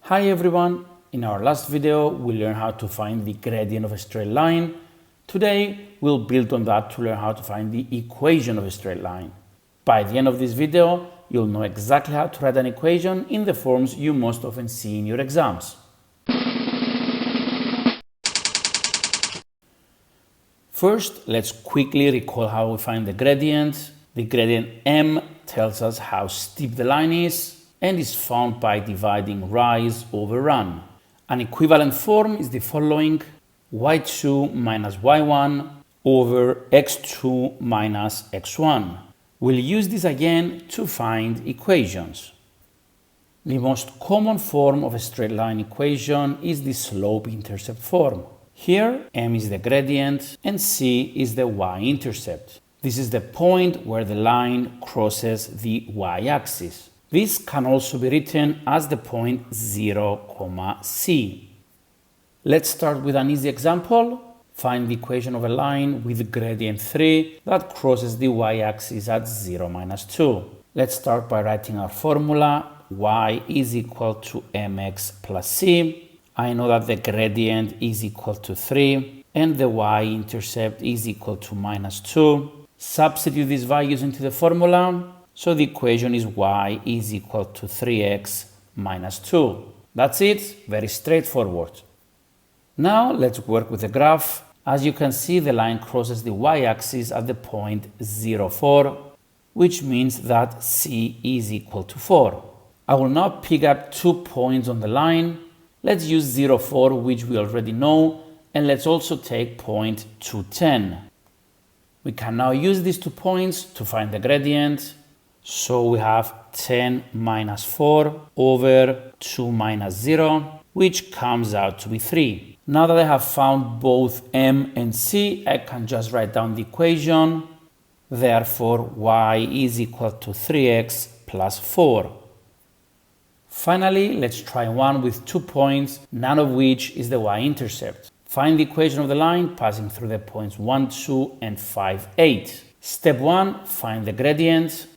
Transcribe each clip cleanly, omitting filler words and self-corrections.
Hi everyone! In our last video, we learned how to find the gradient of a straight line. Today, we'll build on that to learn how to find the equation of a straight line. By the end of this video, you'll know exactly how to write an equation in the forms you most often see in your exams. First, let's quickly recall how we find the gradient. The gradient m tells us how steep the line is and is found by dividing rise over run. An equivalent form is the following: y2 minus y1 over x2 minus x1. We'll use this again to find equations. The most common form of a straight line equation is the slope-intercept form. Here, m is the gradient and c is the y-intercept. This is the point where the line crosses the y-axis. This can also be written as the point 0, c. Let's start with an easy example. Find the equation of a line with gradient 3 that crosses the y-axis at 0, minus 2. Let's start by writing our formula. Y is equal to mx plus c. I know that the gradient is equal to 3 and the y-intercept is equal to minus 2. Substitute these values into the formula. So the equation is y is equal to 3x minus 2. That's it, very straightforward. Now let's work with the graph. As you can see, the line crosses the y-axis at the point 0, 4, which means that c is equal to 4. I will now pick up 2 points on the line. Let's use 0, 4, which we already know, and let's also take point 2, 10. We can now use these 2 points to find the gradient. So we have 10 minus 4 over 2 minus 0, which comes out to be 3. Now that I have found both m and c, I can just write down the equation. Therefore, y is equal to 3x plus 4. Finally, let's try one with 2 points, none of which is the y-intercept. Find the equation of the line passing through the points 1, 2, and 5, 8. Step 1, find the gradient.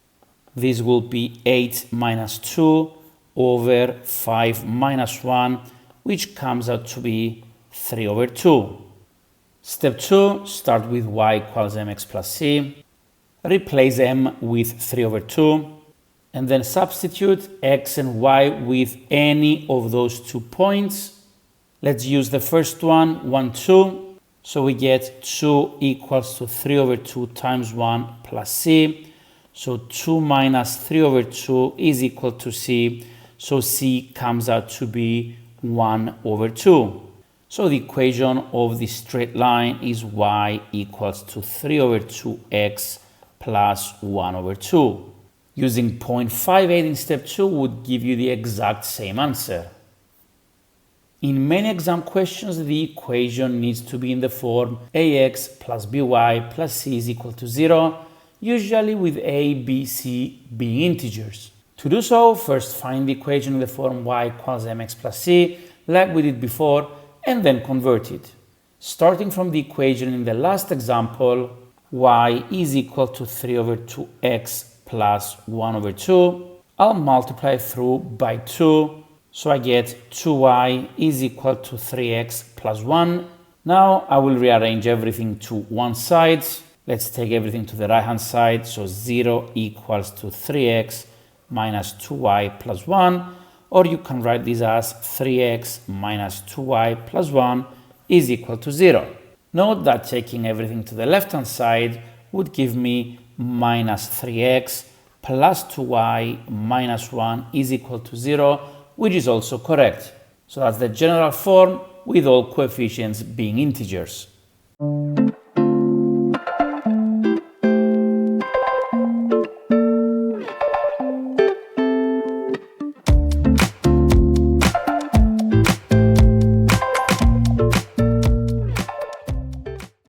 This will be 8 minus 2 over 5 minus 1, which comes out to be 3 over 2. Step 2, start with y equals mx plus c. Replace m with 3 over 2. And then substitute x and y with any of those 2 points. Let's use the first one, 1, 2. So we get 2 equals to 3 over 2 times 1 plus c. So 2 minus 3 over 2 is equal to c. So c comes out to be 1 over 2. So the equation of the straight line is y equals to 3 over 2x plus 1 over 2. Using 0.58 in step 2 would give you the exact same answer. In many exam questions, the equation needs to be in the form ax plus by plus c is equal to 0, usually with a, b, c being integers. To do so, first find the equation in the form y equals mx plus c, like we did before, and then convert it. Starting from the equation in the last example, y is equal to 3 over 2x plus 1 over 2. I'll multiply through by 2, so I get 2y is equal to 3x plus 1. Now I will rearrange everything to one side. Let's take everything to the right hand side, so 0 equals to 3x minus 2y plus 1, or you can write this as 3x minus 2y plus 1 is equal to 0. Note that taking everything to the left hand side would give me minus 3x plus 2y minus 1 is equal to 0, which is also correct. So that's the general form with all coefficients being integers.